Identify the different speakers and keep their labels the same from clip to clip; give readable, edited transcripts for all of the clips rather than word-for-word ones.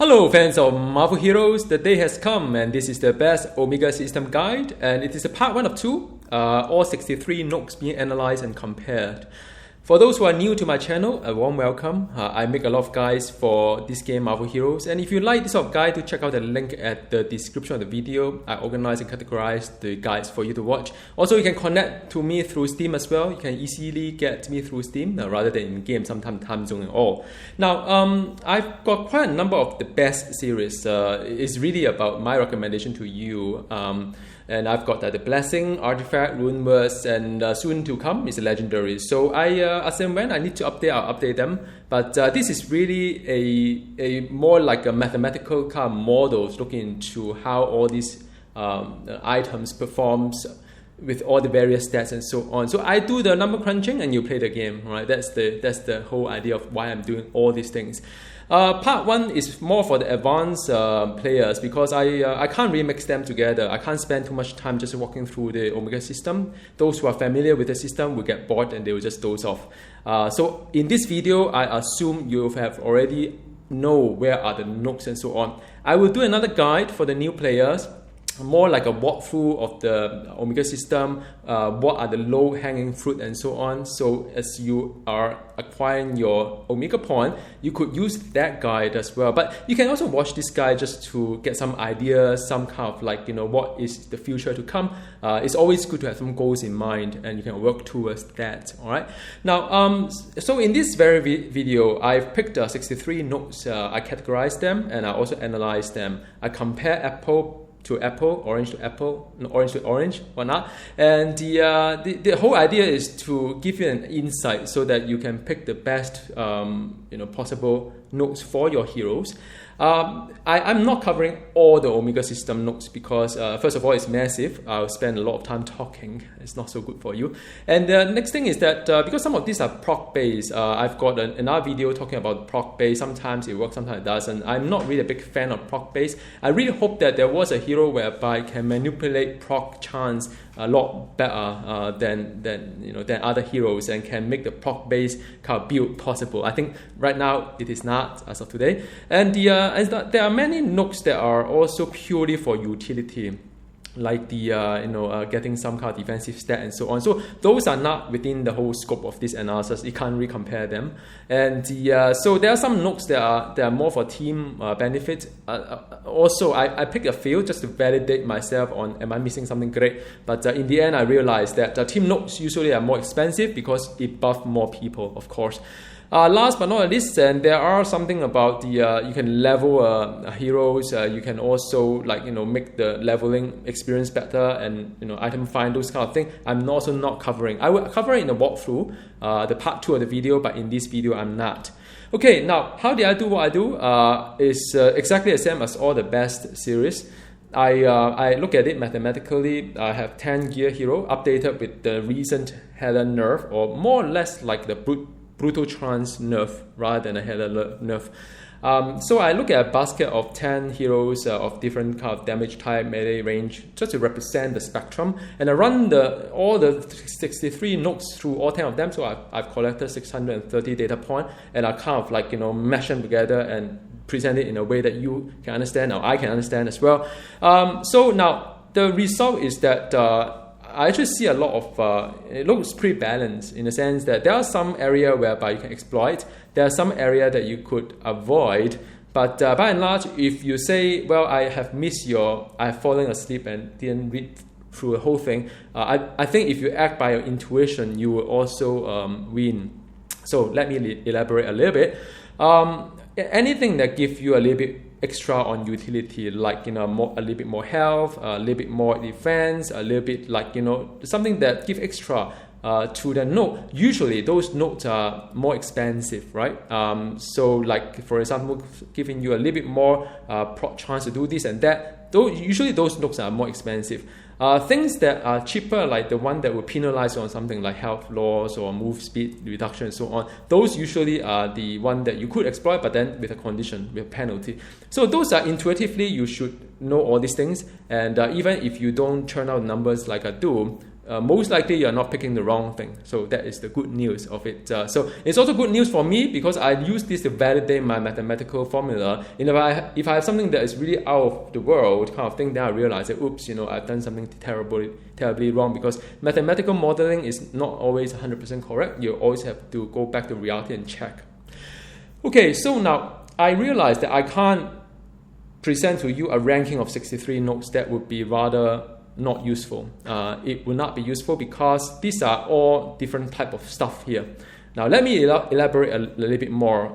Speaker 1: Hello fans of Marvel Heroes, the day has come and this is the best Omega system guide, and it is a part 1 of 2, all 63 nooks being analyzed and compared. For those who are new to my channel, a warm welcome. I make a lot of guides for this game Marvel Heroes, and if you like this sort of guide, do check out the link at the description of the video. I organize and categorize the guides for you to watch. Also, you can connect to me through Steam as well. You can easily get me through Steam rather than in game, sometimes time zone and all. Now, I've got quite a number of the best series. It's really about my recommendation to you. And I've got the Blessing, Artifact, Rune Words, and soon to come is Legendary. So as and when I need to update, I'll update them. But this is really a more like a mathematical kind of models looking into how all these items performs with all the various stats and so on. So I do the number crunching and you play the game, right? That's the whole idea of why I'm doing all these things. Part 1 is more for the advanced players because I can't really mix them together. I can't spend too much time just walking through the Omega system. Those who are familiar with the system will get bored and they will just doze off. So in this video, I assume you have already know where are the nooks and so on. I will do another guide for the new players, more like a walkthrough of the Omega system, what are the low-hanging fruit and so on. So as you are acquiring your Omega point, you could use that guide as well. But you can also watch this guide just to get some ideas, some kind of like, what is the future to come. It's always good to have some goals in mind and you can work towards that, all right? Now, so in this very video, I've picked 63 notes. I categorized them and I also analyzed them. I compare apple to apple, orange to apple, orange to orange, whatnot. And the whole idea is to give you an insight so that you can pick the best possible notes for your heroes. I'm not covering all the Omega system notes because first of all, it's massive. I'll spend a lot of time talking. It's not so good for you. And the next thing is that because some of these are proc based, I've got another video talking about proc based. Sometimes it works, sometimes it doesn't. I'm not really a big fan of proc based. I really hope that there was a hero whereby I can manipulate proc chance a lot better than other heroes and can make the proc based kind of build possible. I think right now it is not as of today. And there are many nooks that are also purely for utility, like the getting some kind of defensive stat and so on. So those are not within the whole scope of this analysis. You can't really compare them. And so there are some nooks that are more for team benefit. Also, I picked a few just to validate myself on am I missing something great. But in the end, I realized that team nooks usually are more expensive because it buff more people, of course. Last but not least, and there are something about the you can level heroes. You can also make the leveling experience better and item find, those kind of thing. I'm also not covering. I will cover it in the walkthrough, the part 2 of the video, but in this video I'm not. Okay, now how did I do what I do? Is exactly the same as all the best series. I look at it mathematically. I have 10 gear hero updated with the recent Helen nerf, or more or less like the Brutal Trance nerf rather than a Helen nerf. So I look at a basket of 10 heroes of different kind of damage type, melee range, just to represent the spectrum. And I run all the 63 nooks through all 10 of them. So I've collected 630 data points, and I kind of mash them together and present it in a way that you can understand, or I can understand as well. So now the result is that I actually see a lot of, it looks pretty balanced in the sense that there are some area whereby you can exploit, there are some area that you could avoid, but by and large, if you say, well, I have fallen asleep and didn't read through the whole thing, I think if you act by your intuition, you will also win. So let me elaborate a little bit. Anything that gives you a little bit extra on utility, like a little bit more health, a little bit more defense, a little bit like something that give extra to the node. Usually those nodes are more expensive, right? So like for example, giving you a little bit more chance to do this and that. Usually those nodes are more expensive. Things that are cheaper, like the one that will penalize you on something like health loss or move speed reduction and so on, those usually are the one that you could exploit, but then with a condition, with a penalty. So those are intuitively, you should know all these things. And even if you don't turn out numbers like I do, most likely you're not picking the wrong thing. So that is the good news of it. So it's also good news for me because I use this to validate my mathematical formula. If I have something that is really out of the world kind of thing, then I realize that, oops, I've done something terribly wrong, because mathematical modeling is not always 100% correct. You always have to go back to reality and check. Okay, so now I realize that I can't present to you a ranking of 63 notes. That would be rather not useful. It would not be useful because these are all different type of stuff here. Now let me elaborate a little bit more.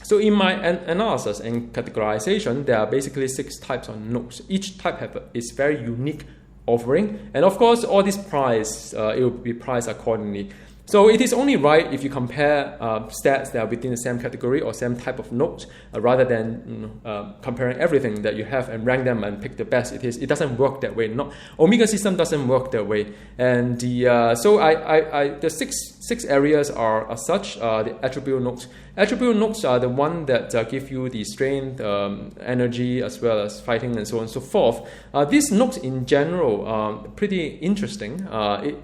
Speaker 1: So in my analysis and categorization, there are basically 6 types of notes. Each type is very unique offering, and of course all these price it will be priced accordingly. So it is only right if you compare stats that are within the same category or same type of notes, rather than comparing everything that you have and rank them and pick the best. It doesn't work that way. Omega system doesn't work that way. And the six areas are as such. The attribute notes. Attribute notes are the one that give you the strength, energy, as well as fighting, and so on and so forth. These notes in general are pretty interesting.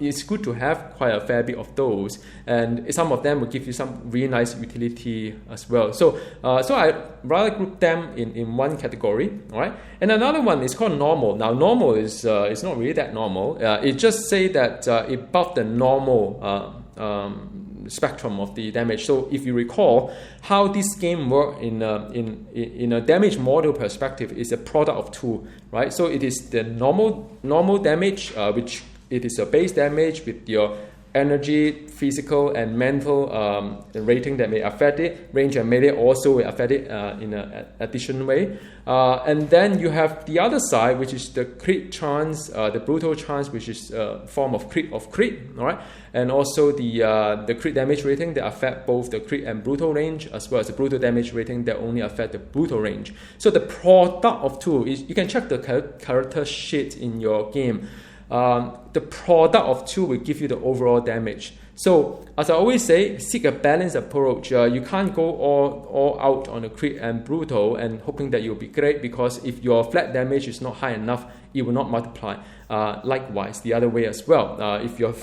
Speaker 1: It's good to have quite a fair bit of those, and some of them will give you some really nice utility as well. So I rather group them in one category, all right? And another one is called normal. Now, normal is not really that normal. It just say that above the normal spectrum of the damage. So if you recall how this game works in a damage model perspective, is a product of two, right? So it is the normal damage, which it is a base damage with your energy, physical, and mental rating that may affect it. Range and melee also will affect it in an additional way. And then you have the other side, which is the crit chance, the brutal chance, which is a form of crit, all right? And also the crit damage rating that affect both the crit and brutal range, as well as the brutal damage rating that only affect the brutal range. So the product of two is, you can check the character sheet in your game. The product of two will give you the overall damage. So, as I always say, seek a balanced approach. You can't go all out on the crit and brutal and hoping that you'll be great, because if your flat damage is not high enough, it will not multiply. Likewise, the other way as well. If your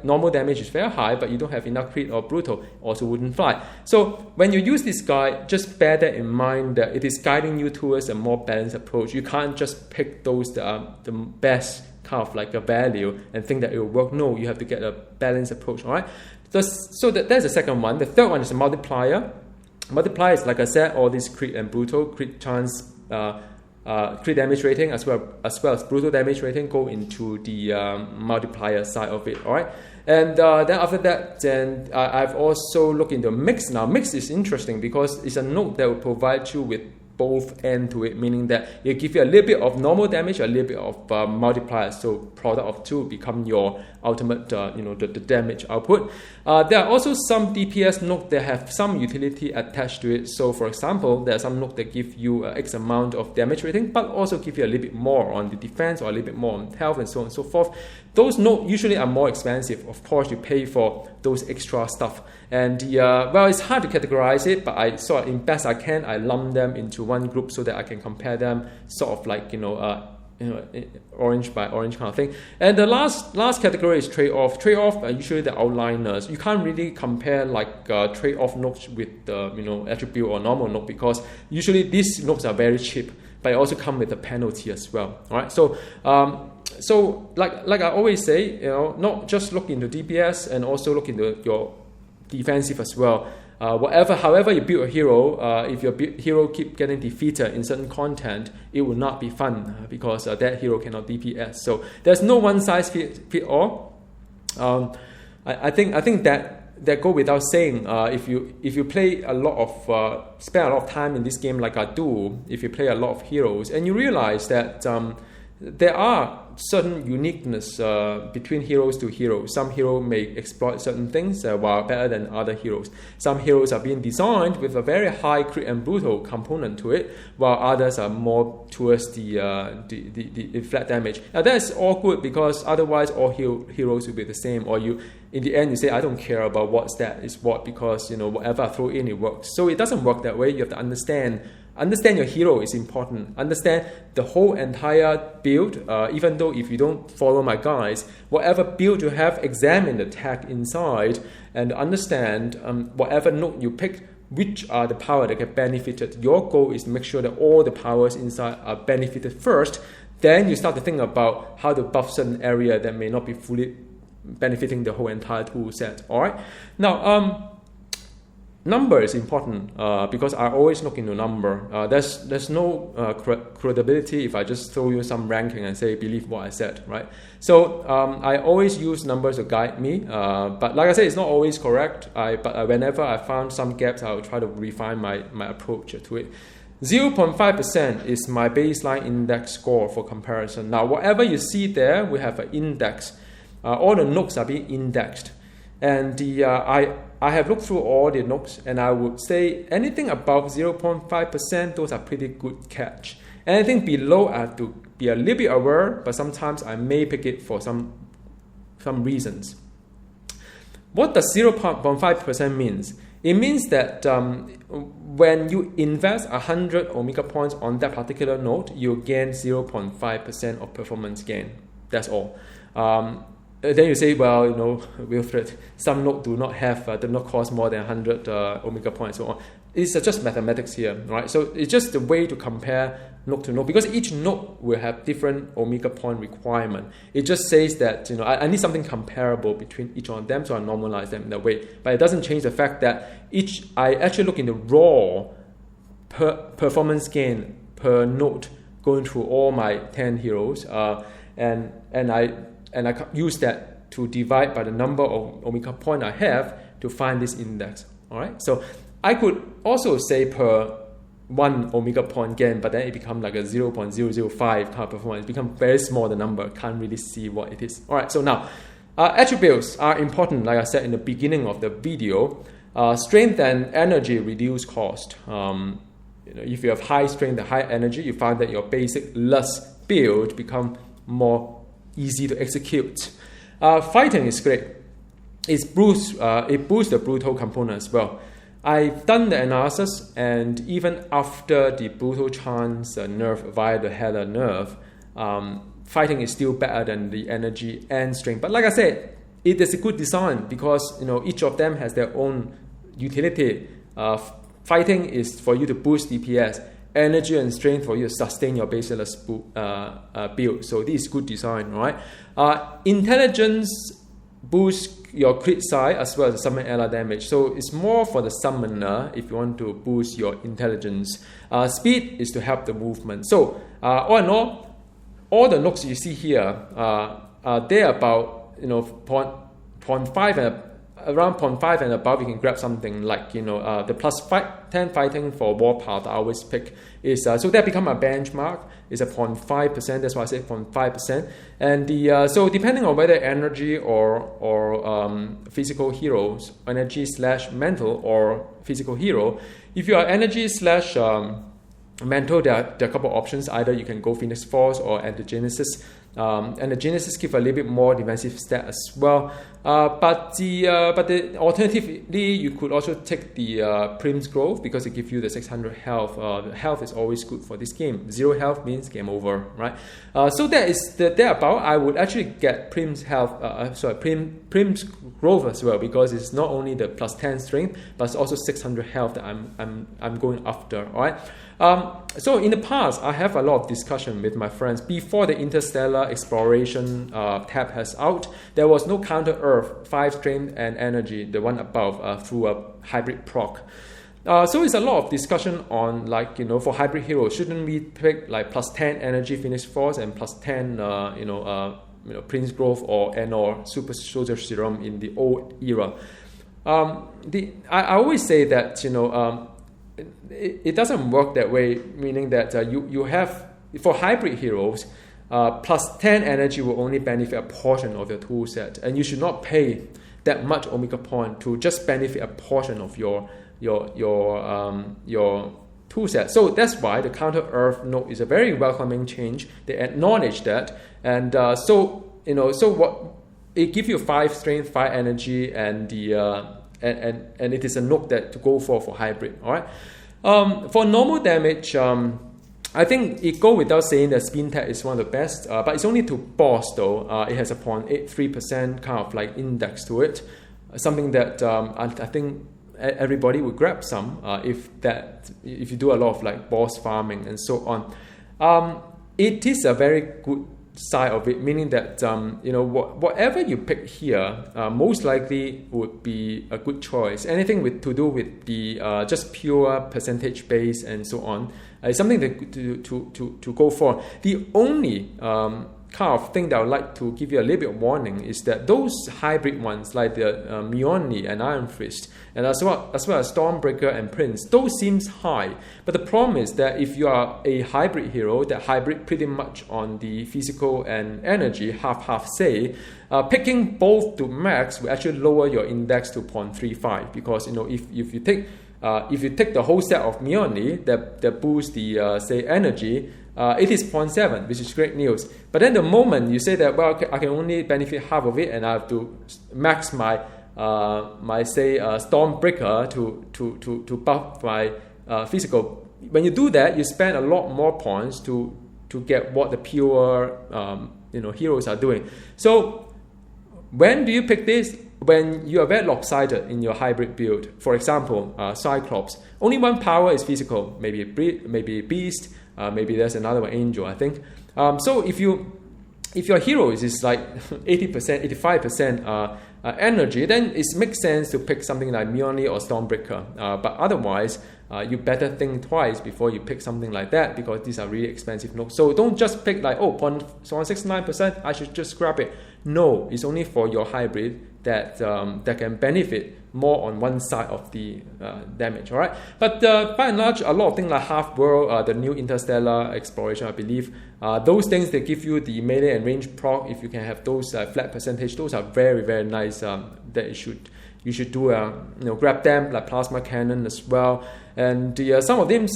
Speaker 1: normal damage is very high, but you don't have enough crit or brutal, also wouldn't fly. So when you use this guide, just bear that in mind, that it is guiding you towards a more balanced approach. You can't just pick those that are the best kind of like a value and think that it will work. No, you have to get a balanced approach, all right? So that's the second one. The third one is a multiplier. Multiplier is, like I said, all these crit and brutal, crit chance, crit damage rating, as well as brutal damage rating go into the multiplier side of it, all right? And then after that, I've also looked into mix. Now, mix is interesting because it's a node that will provide you with both end to it, meaning that it give you a little bit of normal damage, a little bit of multiplier. So product of two become your ultimate, the damage output. There are also some DPS nodes that have some utility attached to it. So for example, there are some nodes that give you X amount of damage rating, but also give you a little bit more on the defense or a little bit more on health and so on and so forth. Those nodes usually are more expensive. Of course, you pay for those extra stuff. And it's hard to categorize it, but I sort of, in best I can, I lump them into one group so that I can compare them, sort of like orange by orange kind of thing. And the last category is trade-off. Trade-off are usually the outliners. You can't really compare like trade-off nodes with the attribute or normal node, because usually these nodes are very cheap, but it also come with a penalty as well. All right, so like I always say, not just look into DPS, and also look into your defensive as well. However you build a hero, if your hero keep getting defeated in certain content, it will not be fun, because that hero cannot DPS. So there's no one size fit all. I think that go without saying. If you play a lot of spend a lot of time in this game like I do, if you play a lot of heroes, and you realize that there are certain uniqueness between heroes to heroes. Some hero may exploit certain things while better than other heroes. Some heroes are being designed with a very high crit and brutal component to it, while others are more towards the flat damage. Now that's all good, because otherwise all heroes will be the same, or in the end you say, I don't care about what stat is what, because whatever I throw in, it works. So it doesn't work that way. You have to understand understand your hero is important. Understand the whole entire build, even though if you don't follow my guides, whatever build you have, examine the tag inside and understand whatever node you pick, which are the power that get benefited. Your goal is to make sure that all the powers inside are benefited first. Then you start to think about how to buff certain area that may not be fully benefiting the whole entire tool set. All right. Now, number is important because I always look into number. There's no credibility if I just throw you some ranking and say believe what I said, right? So I always use numbers to guide me. But like I said, it's not always correct. But whenever I found some gaps, I will try to refine my approach to it. 0.5% is my baseline index score for comparison. Now, whatever you see there, we have an index. All the nodes are being indexed. And I have looked through all the nodes, and I would say anything above 0.5%, those are pretty good catch. Anything below, I have to be a little bit aware, but sometimes I may pick it for some reasons. What does 0.5% means? It means that when you invest 100 Omega points on that particular node, you gain 0.5% of performance gain. That's all. Then you say, well, Wilfred, some nodes do not cost more than 100 Omega points, so on. It's just mathematics here, right? So it's just the way to compare node to node, because each node will have different Omega point requirement. It just says that I need something comparable between each one of them, so I normalize them in that way. But it doesn't change the fact that I actually look in the raw performance gain per node going through all my 10 heroes, and I use that to divide by the number of Omega point I have to find this index. All right. So I could also say per 1 Omega point gain, but then it becomes like a 0.005 kind of performance. It becomes very small, the number. Can't really see what it is. All right. So now, attributes are important, like I said in the beginning of the video. Strength and energy reduce cost. If you have high strength and high energy, you find that your basic lust build become more easy to execute. Fighting is great. It boosts the brutal component as well. I've done the analysis, and even after the brutal chance nerf via the Hela nerf, fighting is still better than the energy and strength. But like I said, it is a good design because each of them has their own utility. Fighting is for you to boost DPS. Energy and strength for you to sustain your baseless build. So this is good design, right? Intelligence boosts your crit size as well as summon ally damage. So it's more for the summoner if you want to boost your intelligence. Speed is to help the movement. So all in all the nodes you see here, they're about 0.5 and around 0.5 and above. You can grab something like the plus 10 fighting for warpath I always pick is so that become a benchmark. Is a 0.5%. That's why I say 0.5%. And so depending on whether energy or physical heroes, energy / mental or physical hero. If you are energy / mental, there are a couple of options. Either you can go Phoenix Force or Antigenesis. Antigenesis give a little bit more defensive stat as well. But alternatively, you could also take the Prim's Growth because it gives you the 600 health. The health is always good for this game. 0 health means game over, right? So that is thereabout. I would actually get Prim's Prim's Growth as well because it's not only the plus 10 strength, but it's also 600 health that I'm going after. All right. So in the past, I have a lot of discussion with my friends. Before the Interstellar Exploration tab has out, there was no counter Earth, 5 strength and energy, the one above, through a hybrid proc. So it's a lot of discussion on for hybrid heroes, shouldn't we pick like plus 10 energy Phoenix Force and plus 10 Prince Growth or Super Soldier Serum in the old era? I always say that it doesn't work that way, meaning that you have, for hybrid heroes, plus 10 energy will only benefit a portion of your tool set, and you should not pay that much Omega point to just benefit a portion of your tool set. So that's why the Counter Earth node is a very welcoming change. They acknowledge that, and so what it gives you 5 strength, 5 energy, and the and it is a node that to go for hybrid. All right. For normal damage, I think it go without saying that spin tech is one of the best, but it's only to boss though. It has a 0.83% kind of like index to it, something that I think everybody would grab some if you do a lot of like boss farming and so on. It is a very good side of it, meaning that whatever you pick here most likely would be a good choice. Anything to do with the just pure percentage base and so on is something to go for. The only kind of thing that I would like to give you a little bit of warning is that those hybrid ones like the Mjolnir and Iron Fist, and as well as Stormbreaker and Prince, those seems high. But the problem is that if you are a hybrid hero that hybrid pretty much on the physical and energy, half say, picking both to max will actually lower your index to 0.35, because if you take the whole set of Mjolnir that boosts the say energy, it is 0.7, which is great news. But then the moment you say that, well, I can only benefit half of it, and I have to max my Stormbreaker to buff my physical. When you do that, you spend a lot more points to get what the pure heroes are doing. So when do you pick this? When you are very lopsided in your hybrid build. For example, Cyclops, only one power is physical, maybe Beast. Maybe there's another one, Angel, I think. So if your hero is like 80%, 85% energy, then it makes sense to pick something like Mjolnir or Stormbreaker. But otherwise, you better think twice before you pick something like that, because these are really expensive nodes. So don't just pick like, 0.69%, I should just grab it. No, it's only for your hybrid that can benefit more on one side of the damage, all right? But by and large, a lot of things like Half-World, the new Interstellar Exploration, I believe, those things that give you the melee and range proc, if you can have those flat percentage, those are very, very nice that you should do, grab them, like Plasma Cannon as well. And some of them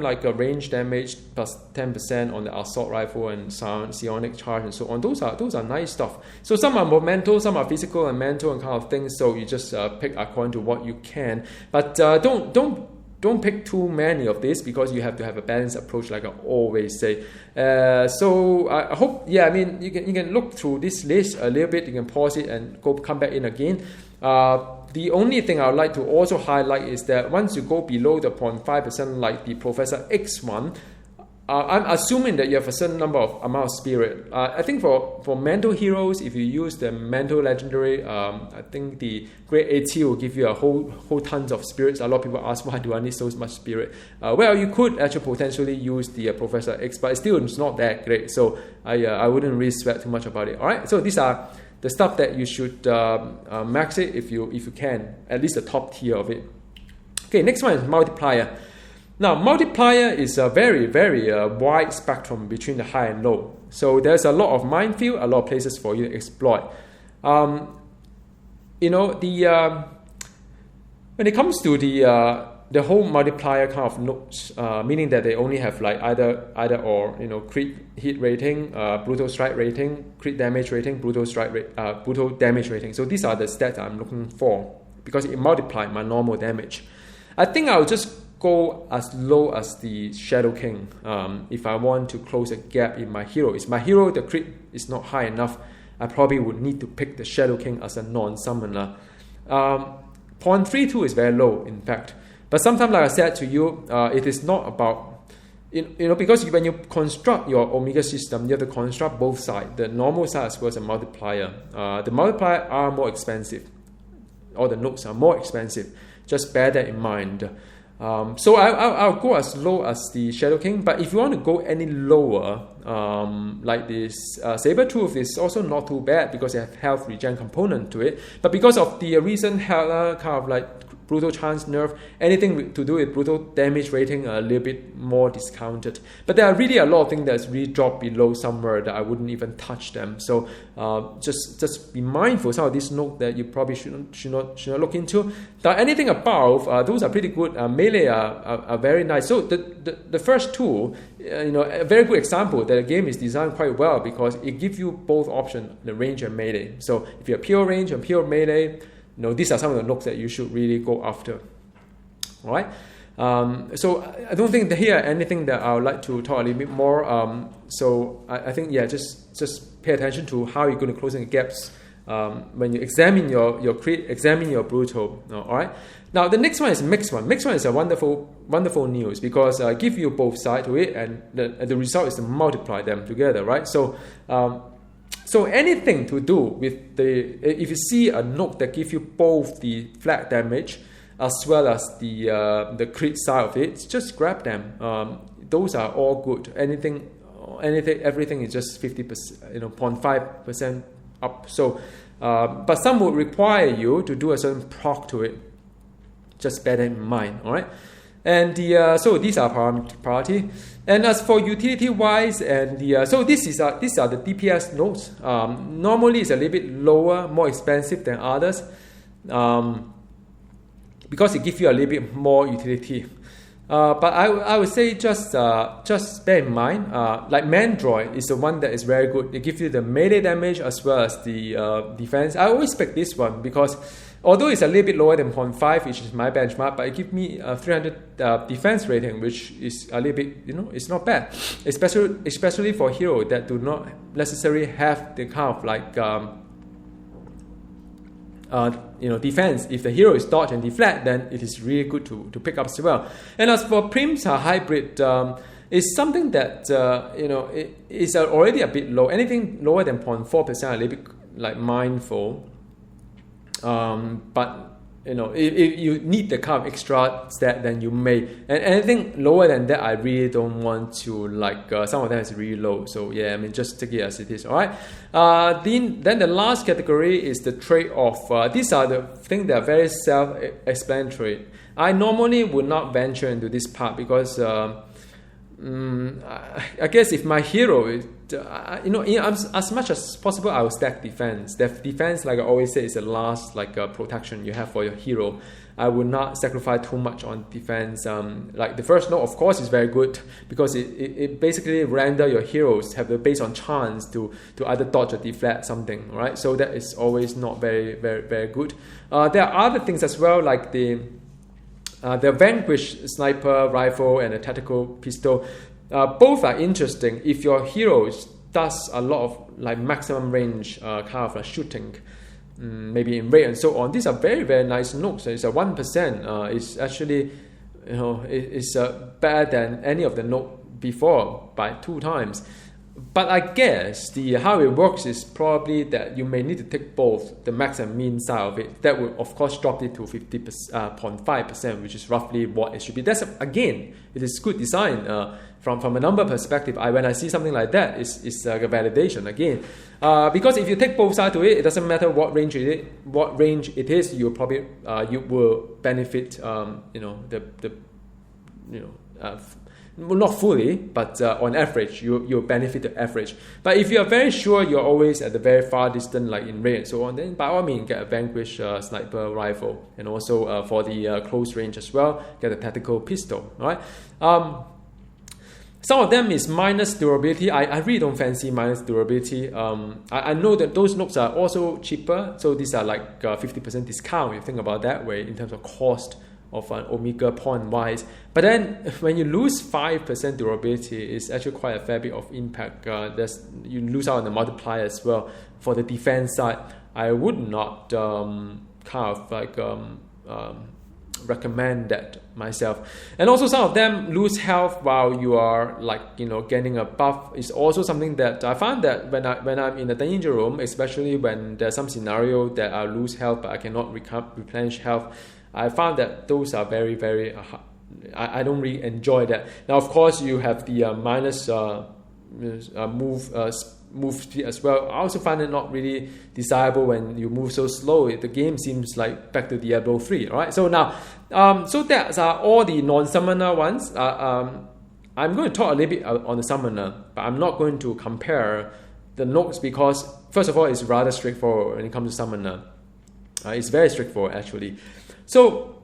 Speaker 1: like range damage plus 10% on the assault rifle and psionic charge and so on. Those are nice stuff. So some are more mental, some are physical and mental and kind of things. So you just pick according to what you can. But don't pick too many of this, because you have to have a balanced approach, like I always say. So I hope, you can look through this list a little bit. You can pause it and come back in again. The only thing I would like to also highlight is that once you go below the 0.5%, like the Professor X one, I'm assuming that you have a certain amount of spirit. I think for mental heroes, if you use the mental legendary, I think the Great AT will give you a whole tons of spirits. A lot of people ask, why do I need so much spirit? Well, you could actually potentially use the Professor X, but still it's not that great. So I wouldn't really sweat too much about it. All right. So these are the stuff that you should max it if you can, at least the top tier of it. Okay, next one is Multiplier. Now, Multiplier is a very, very wide spectrum between the high and low. So there's a lot of minefield, a lot of places for you to exploit. When it comes to the whole Multiplier kind of notes, meaning that they only have like either or, crit hit rating, brutal strike rating, crit damage rating, brutal damage rating. So these are the stats I'm looking for, because it multiplies my normal damage. I think I'll just go as low as the Shadow King if I want to close a gap in my hero. If my hero, the crit is not high enough, I probably would need to pick the Shadow King as a non-summoner. 0.32 is very low, in fact. But sometimes, like I said to you, it is not about, because when you construct your Omega system, you have to construct both sides, the normal side as well as the multiplier. The multiplier are more expensive, or the nodes are more expensive. Just bear that in mind. So I'll go as low as the Shadow King, but if you want to go any lower, like this Sabertooth is also not too bad, because it has health regen component to it. But because of the recent kind of like brutal chance nerf, anything to do with brutal damage rating a little bit more discounted. But there are really a lot of things that's really dropped below somewhere that I wouldn't even touch them. So just be mindful some of these notes that you probably should not look into. Now anything above, those are pretty good. Melee are very nice. So the first two, a very good example that the game is designed quite well, because it gives you both options, the range and melee. So if you're pure range and pure melee, these are some of the nodes that you should really go after. All right. So I don't think that here anything that I would like to talk a little bit more. So I think just pay attention to how you're going to closing the gaps when you examine your crit, examine your brutal. All right. Now the next one is mixed one. Mixed one is a wonderful news because I give you both sides to it, and the result is to multiply them together, right? So so anything to do with if you see a note that gives you both the flat damage as well as the crit side of it, just grab them. Those are all good. Everything is just 50%, 0.5% up. So, but some would require you to do a certain proc to it. Just bear that in mind, all right? And so these are priority. And as for utility-wise, and so these are the DPS nodes. Normally, it's a little bit lower, more expensive than others, because it gives you a little bit more utility. But I would say just bear in mind, like Mandroid is the one that is very good. It gives you the melee damage as well as the defense. I always pick this one because although it's a little bit lower than 0.5, which is my benchmark, but it gives me a 300 defense rating, which is a little bit, it's not bad. Especially for heroes that do not necessarily have the kind of like defense. If the hero is dodge and deflect, then it is really good to pick up as well. And as for Prim's hybrid, it's something that it is already a bit low. Anything lower than 0.4%, a little bit like mindful. But if you need the kind of extra stat, then you may. And anything lower than that, I really don't want to some of them is really low. So yeah, just take it as it is. All right. Then the last category is the trade-off. These are the things that are very self-explanatory. I normally would not venture into this part because I guess if my hero is, as much as possible, I will stack defense. Defense, like I always say, is the last protection you have for your hero. I would not sacrifice too much on defense. Like the first note, of course, is very good because it basically render your heroes have the based on chance to either dodge or deflect something, right? So that is always not very, very, very good. There are other things as well, like the Vanquish sniper rifle and a tactical pistol. Both are interesting if your hero does a lot of maximum range kind of shooting, maybe in raid and so on. These are very, very nice nukes. It's a 1%. It's actually it's better than any of the nuke before by 2 times. But I guess how it works is probably that you may need to take both the max and min side of it. That will of course drop it to 50.5%, which is roughly what it should be. That's again, it is good design from a number perspective. When I see something like that, it's a validation again. Because if you take both sides to it, it doesn't matter what range it is. You probably you will benefit. Not fully, but on average, you'll benefit the average. But if you are very sure you're always at the very far distance, like in raid and so on, then by all means get a Vanquish sniper rifle, and also for the close range as well, get a tactical pistol. All right. Some of them is minus durability. I really don't fancy minus durability. I know that those nukes are also cheaper, so these are like 50% discount. You think about that way in terms of cost of an Omega point wise. But then when you lose 5% durability, it's actually quite a fair bit of impact. You lose out on the multiplier as well. For the defense side, I would not recommend that myself. And also some of them lose health while you are gaining a buff. Is also something that I found that when I'm in the danger room, especially when there's some scenario that I lose health but I cannot replenish health, I found that those are very, very I don't really enjoy that. Now of course you have the minus move speed as well. I also find it not really desirable when you move so slow. The game seems like back to Diablo 3, right? So now, so that are all the non-summoner ones. I'm going to talk a little bit on the summoner, but I'm not going to compare the notes because, first of all, it's rather straightforward when it comes to summoner. It's very straightforward, actually. So,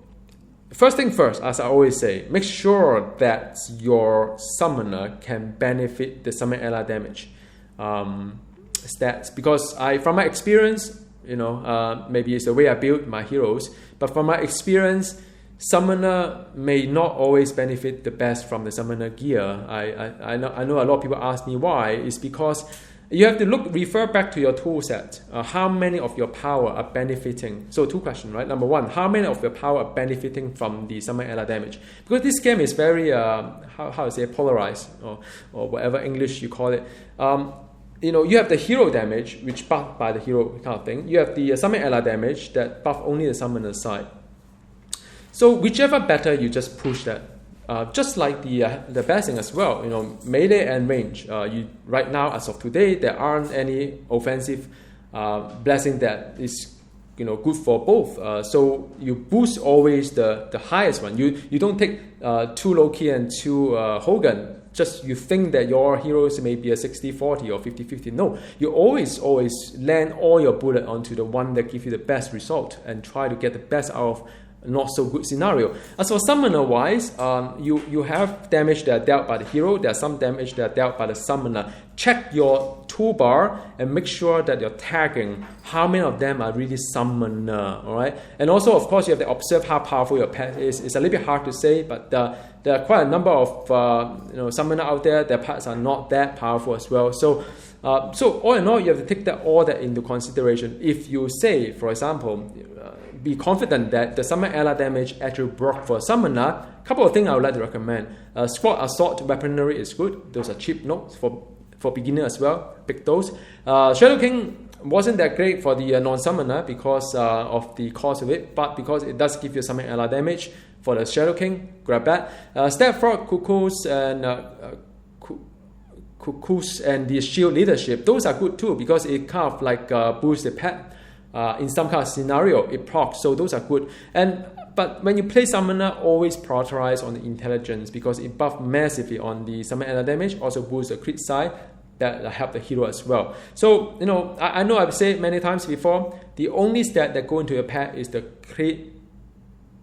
Speaker 1: first thing first, as I always say, make sure that your summoner can benefit the summon ally damage stats, because from my experience, maybe it's the way I build my heroes, but from my experience, summoner may not always benefit the best from the summoner gear. I know a lot of people ask me why. It's because you have to refer back to your tool set. How many of your power are benefiting? So 2 questions, right? Number 1, how many of your power are benefiting from the summon ally damage? Because this game is very, how to say, polarized, or whatever English you call it. You have the hero damage, which buff by the hero kind of thing. You have the summon ally damage that buff only the summoner's side. So whichever better, you just push that. Just like the blessing as well, melee and range. Right now, as of today, there aren't any offensive blessing that is good for both. So you boost always the highest one. You don't take 2 Loki and 2 Hogan. Just you think that your heroes may be a 60-40 or 50-50. No, you always land all your bullet onto the one that gives you the best result and try to get the best out of not so good scenario. As for summoner wise, you have damage that are dealt by the hero. There's some damage that are dealt by the summoner. Check your toolbar and make sure that you're tagging how many of them are really summoner. All right, and also of course you have to observe how powerful your pet is. It's a little bit hard to say, but there are quite a number of summoner out there. Their pets are not that powerful as well. So all in all, you have to take all that into consideration. If you say, for example, be confident that the summon ally damage actually broke for a summoner, a couple of things I would like to recommend. Squad Assault Weaponry is good. Those are cheap notes for beginner as well. Pick those. Shadow King wasn't that great for the non-summoner because of the cost of it, but because it does give you summon ally damage for the Shadow King, grab that. Step Frog, Cuckoos, and the Shield Leadership, those are good too because it kind of like boosts the pet. In some kind of scenario, it procs, so those are good. But when you play summoner, always prioritize on the intelligence because it buffs massively on the summon ally damage, also boosts the crit side that help the hero as well. So I know I've said many times before, the only stat that go into your pet is the crit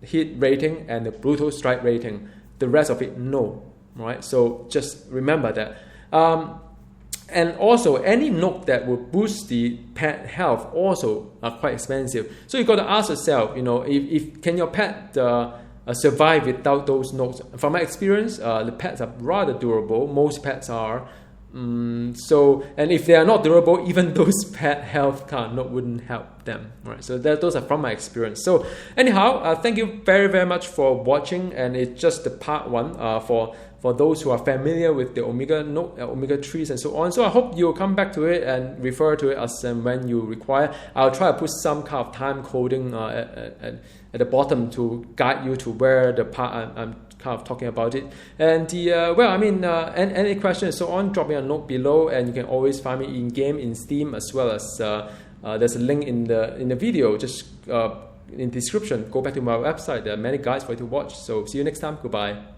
Speaker 1: hit rating and the brutal strike rating. The rest of it, no. Right? So just remember that. And also, any note that will boost the pet health also are quite expensive. So you got to ask yourself, if can your pet survive without those notes? From my experience, the pets are rather durable. Most pets are. And if they are not durable, even those pet health note wouldn't help them. Right? So those are from my experience. So anyhow, thank you very, very much for watching. And it's just the part 1 for those who are familiar with the Omega trees and so on. So I hope you'll come back to it and refer to it as and when you require. I'll try to put some kind of time coding at the bottom to guide you to where the part I'm kind of talking about it. And any questions and so on, drop me a note below, and you can always find me in game in Steam as well as there's a link in the video. Just in the description, go back to my website. There are many guides for you to watch. So see you next time. Goodbye.